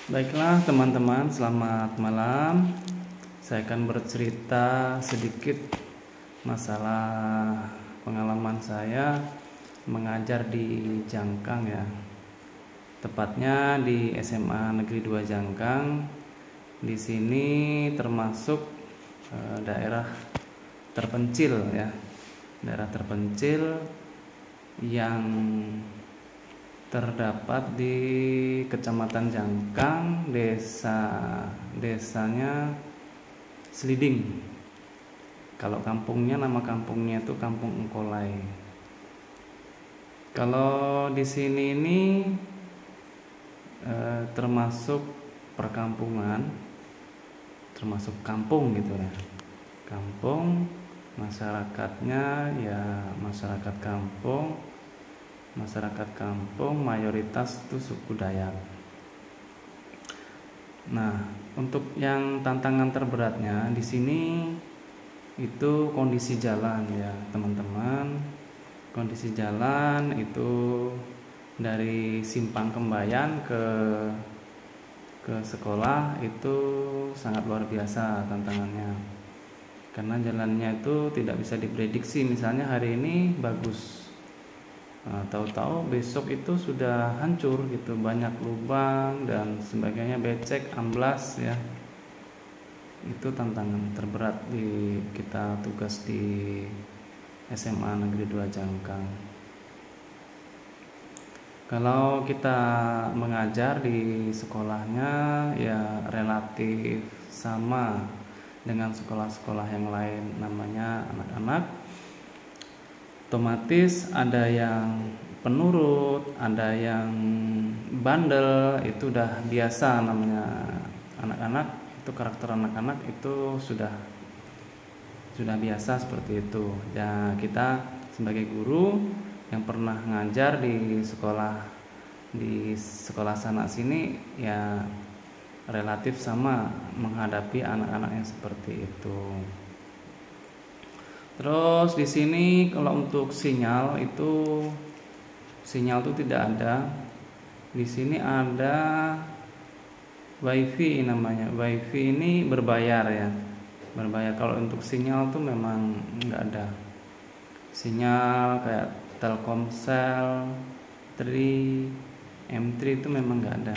Baiklah teman-teman, selamat malam. Saya akan bercerita sedikit masalah pengalaman saya mengajar di Jangkang ya. Tepatnya di SMA Negeri 2 Jangkang. Di sini termasuk daerah terpencil ya. Daerah terpencil yang terdapat di Kecamatan Jangkang, desanya Sliding. Kalau kampungnya, nama kampungnya itu Kampung Engkolai. Kalau di sini ini termasuk perkampungan, termasuk kampung gitu ya. Kampung, masyarakatnya ya masyarakat kampung. Masyarakat kampung mayoritas itu suku Dayak. Nah, untuk yang tantangan terberatnya di sini itu kondisi jalan ya, teman-teman. Kondisi jalan itu dari Simpang Kembayan ke sekolah itu sangat luar biasa tantangannya. Karena jalannya itu tidak bisa diprediksi, misalnya hari ini bagus, tahu-tahu besok itu sudah hancur gitu, banyak lubang dan sebagainya, becek, amblas ya. Itu tantangan terberat di kita tugas di SMA Negeri 2 Jangkang. Kalau kita mengajar di sekolahnya ya relatif sama dengan sekolah-sekolah yang lain, namanya anak-anak. Otomatis ada yang penurut, ada yang bandel, itu udah biasa namanya anak-anak, itu karakter anak-anak itu sudah biasa seperti itu. Ya, kita sebagai guru yang pernah ngajar di sekolah sana sini ya relatif sama menghadapi anak-anak yang seperti itu. Terus di sini kalau untuk sinyal tuh tidak ada. Di sini ada WiFi namanya. WiFi ini berbayar ya. Berbayar. Kalau untuk sinyal tuh memang nggak ada. Sinyal kayak Telkomsel, M3 itu memang nggak ada.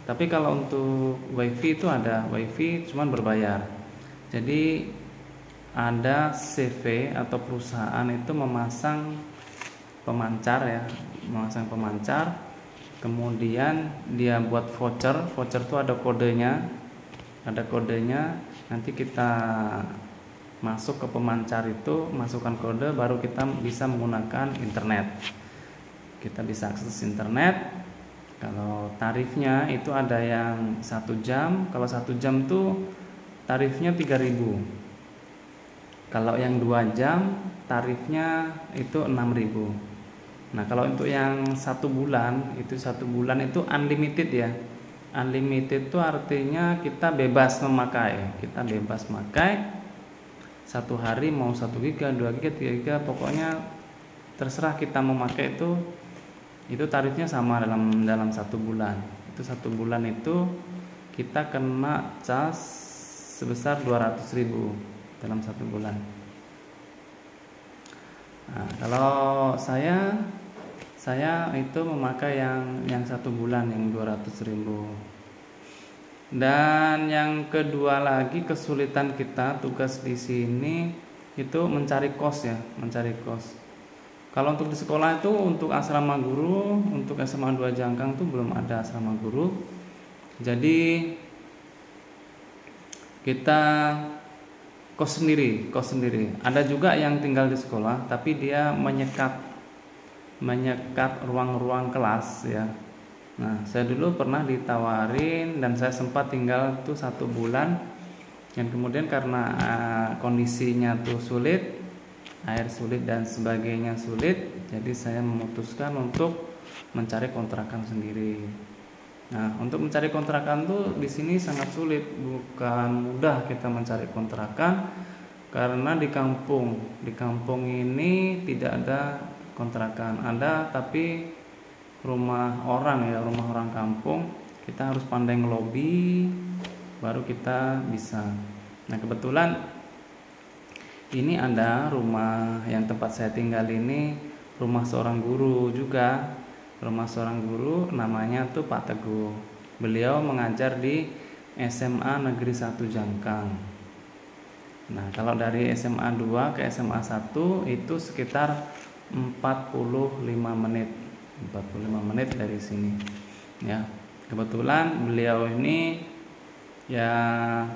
Tapi kalau untuk WiFi itu ada. WiFi cuman berbayar. Jadi ada CV atau perusahaan itu memasang pemancar ya, kemudian dia buat voucher itu ada kodenya, nanti kita masuk ke pemancar itu, masukkan kode, baru kita bisa menggunakan internet, kita bisa akses internet. Kalau tarifnya itu ada yang 1 jam, kalau 1 jam tuh tarifnya 3.000. Kalau yang 2 jam tarifnya itu 6.000. Nah, kalau untuk yang 1 bulan itu unlimited ya. Unlimited itu artinya kita bebas memakai. Kita bebas memakai 1 hari mau 1 giga, 2 giga, 3 giga, pokoknya terserah kita memakai itu tarifnya sama dalam 1 bulan. Itu 1 bulan itu kita kena cas sebesar 200.000 dalam 1 bulan. Nah, kalau saya itu memakai yang 1 bulan yang 200.000. Dan yang kedua lagi kesulitan kita tugas di sini itu mencari kos ya, Kalau untuk di sekolah itu untuk asrama guru, untuk SMA 2 Jangkang itu belum ada asrama guru. Jadi kita kos sendiri. Ada juga yang tinggal di sekolah, tapi dia menyekat ruang-ruang kelas ya. Nah, saya dulu pernah ditawarin dan saya sempat tinggal tuh 1 bulan. Dan kemudian karena kondisinya tuh sulit, air sulit dan sebagainya sulit, jadi saya memutuskan untuk mencari kontrakan sendiri. Nah, untuk mencari kontrakan tuh di sini sangat sulit, bukan mudah kita mencari kontrakan karena di kampung ini tidak ada kontrakan, ada tapi rumah orang kampung Kita harus pandai ngelobi baru kita bisa. Nah, kebetulan ini ada rumah yang tempat saya tinggal ini rumah seorang guru juga. Rumah seorang guru namanya tuh Pak Teguh. Beliau mengajar di SMA Negeri 1 Jangkang. Nah, kalau dari SMA 2 ke SMA 1 itu sekitar 45 menit. 45 menit dari sini. Ya. Kebetulan beliau ini ya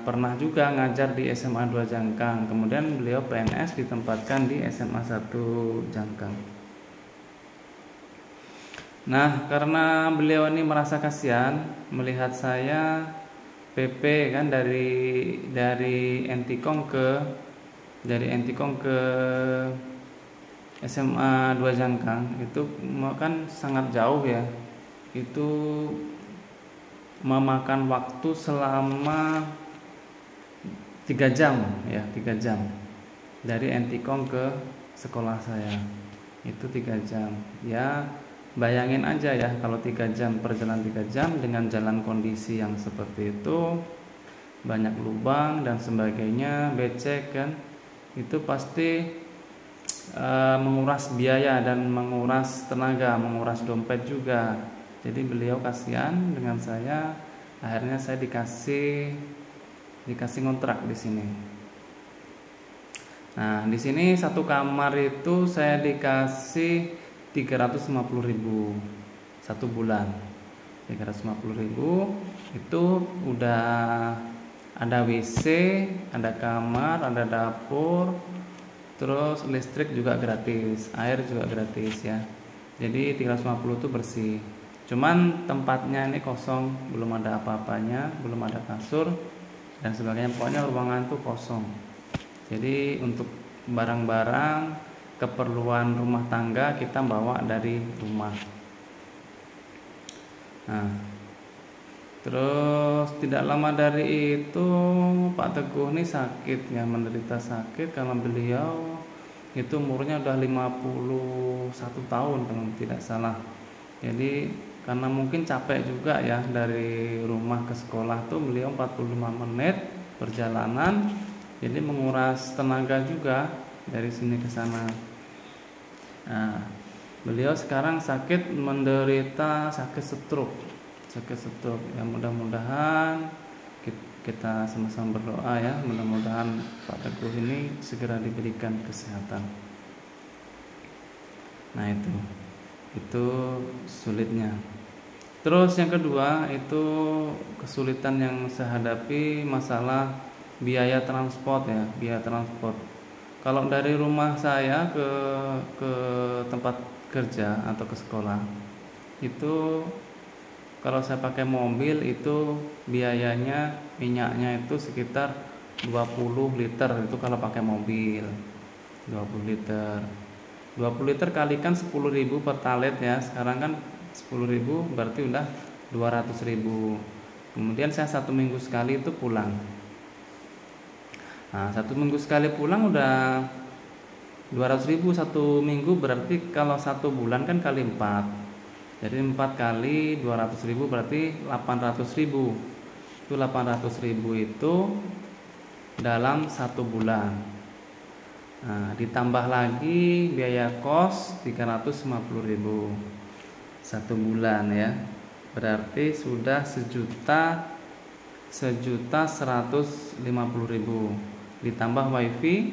pernah juga ngajar di SMA 2 Jangkang. Kemudian beliau PNS ditempatkan di SMA 1 Jangkang. Nah, karena beliau ini merasa kasihan melihat saya PP kan dari Entikong ke SMA 2 Jangkang itu kan sangat jauh ya. Itu memakan waktu selama 3 jam ya, 3 jam dari Entikong ke sekolah saya. Itu 3 jam. Ya, bayangin aja ya kalau 3 jam perjalanan 3 jam dengan jalan kondisi yang seperti itu, banyak lubang dan sebagainya, becek kan. Itu pasti menguras biaya dan menguras tenaga, menguras dompet juga. Jadi beliau kasihan dengan saya, akhirnya saya dikasih kontrak di sini. Nah, di sini satu kamar itu saya dikasih 350.000 satu bulan. 350.000 itu udah ada WC, ada kamar, ada dapur, terus listrik juga gratis, air juga gratis ya. Jadi 350 itu bersih. Cuman tempatnya ini kosong, belum ada apa-apanya, belum ada kasur dan sebagainya. Pokoknya ruangan tuh kosong. Jadi untuk barang-barang keperluan rumah tangga kita bawa dari rumah. Nah, terus tidak lama dari itu Pak Teguh ini sakit ya, menderita sakit karena beliau itu umurnya udah 51 tahun kalau tidak salah. Jadi karena mungkin capek juga ya dari rumah ke sekolah tuh beliau 45 menit perjalanan, jadi menguras tenaga juga dari sini ke sana. Nah, beliau sekarang menderita sakit stroke. Ya, mudah-mudahan kita sama-sama berdoa ya, mudah-mudahan Pak Teguh ini segera diberikan kesehatan. Nah, itu sulitnya. Terus yang kedua itu kesulitan yang saya hadapi masalah biaya transport ya, biaya transport. Kalau dari rumah saya ke tempat kerja atau ke sekolah itu kalau saya pakai mobil itu biayanya minyaknya itu sekitar 20 liter itu kalau pakai mobil. 20 liter. 20 liter kalikan 10.000 pertalite ya. Sekarang kan 10.000 berarti udah 200.000. Kemudian saya 1 minggu sekali itu pulang. Nah, 1 minggu sekali pulang udah 200.000 1 minggu, berarti kalau 1 bulan kan kali 4. Jadi 4 kali 200.000 berarti 800.000. Itu 800.000 itu dalam 1 bulan. Nah, ditambah lagi biaya kos 350.000 1 bulan ya. Berarti sudah 1.150.000 ditambah wifi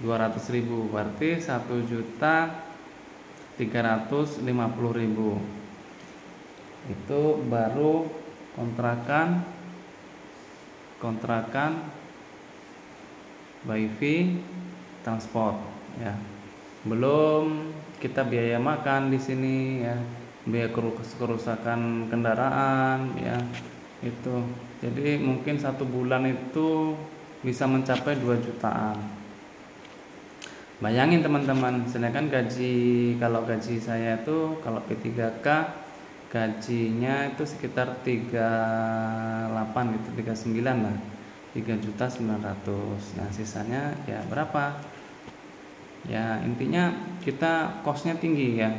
200.000 berarti 1.350.000. Itu baru kontrakan wifi transport ya. Belum kita biaya makan di sini ya, biaya kerusakan kendaraan ya. Itu. Jadi mungkin 1 bulan itu bisa mencapai 2 jutaan. Bayangin teman-teman, sedangkan kalau gaji saya itu kalau P3K gajinya itu sekitar 38 gitu, 39 lah. 3.900.000. Nah, sisanya ya berapa? Ya, intinya kita kosnya tinggi ya.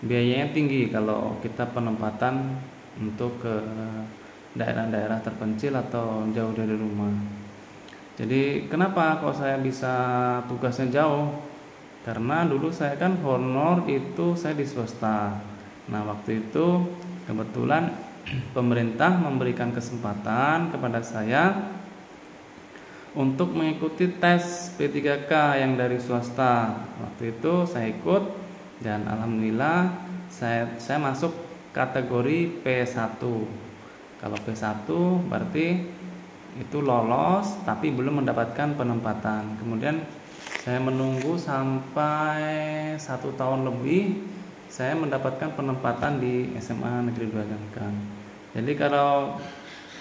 Biayanya tinggi kalau kita penempatan untuk ke daerah-daerah terpencil atau jauh dari rumah. Jadi kenapa kok saya bisa tugasnya jauh? Karena dulu saya kan honor itu saya di swasta. Nah waktu itu kebetulan pemerintah memberikan kesempatan kepada saya untuk mengikuti tes P3K yang dari swasta. Waktu itu saya ikut dan alhamdulillah saya masuk kategori P1. Kalau P1 berarti itu lolos tapi belum mendapatkan penempatan. Kemudian saya menunggu sampai 1 tahun lebih saya mendapatkan penempatan di SMA Negeri 2 Gangkang. Jadi kalau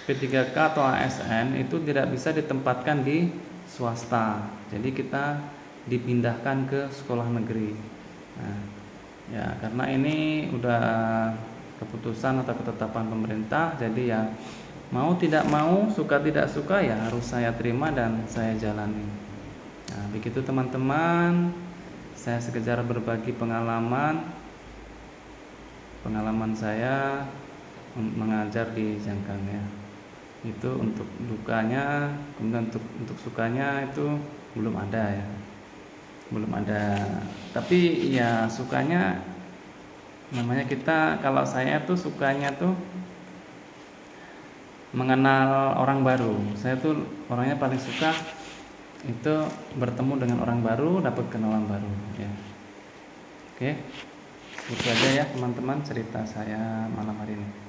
P3K atau ASN itu tidak bisa ditempatkan di swasta. Jadi kita dipindahkan ke sekolah negeri. Nah, ya karena ini udah keputusan atau ketetapan pemerintah, jadi ya mau tidak mau, suka tidak suka ya harus saya terima dan saya jalani. Nah, begitu teman-teman, saya sekedar berbagi pengalaman saya mengajar di Jangkang ya. Itu untuk dukanya, kemudian untuk sukanya itu belum ada ya. Belum ada. Tapi ya sukanya namanya kita, kalau saya tuh sukanya tuh mengenal orang baru. Saya tuh orangnya paling suka itu bertemu dengan orang baru, dapat kenalan baru ya. Oke. Itu aja ya teman-teman cerita saya malam hari ini.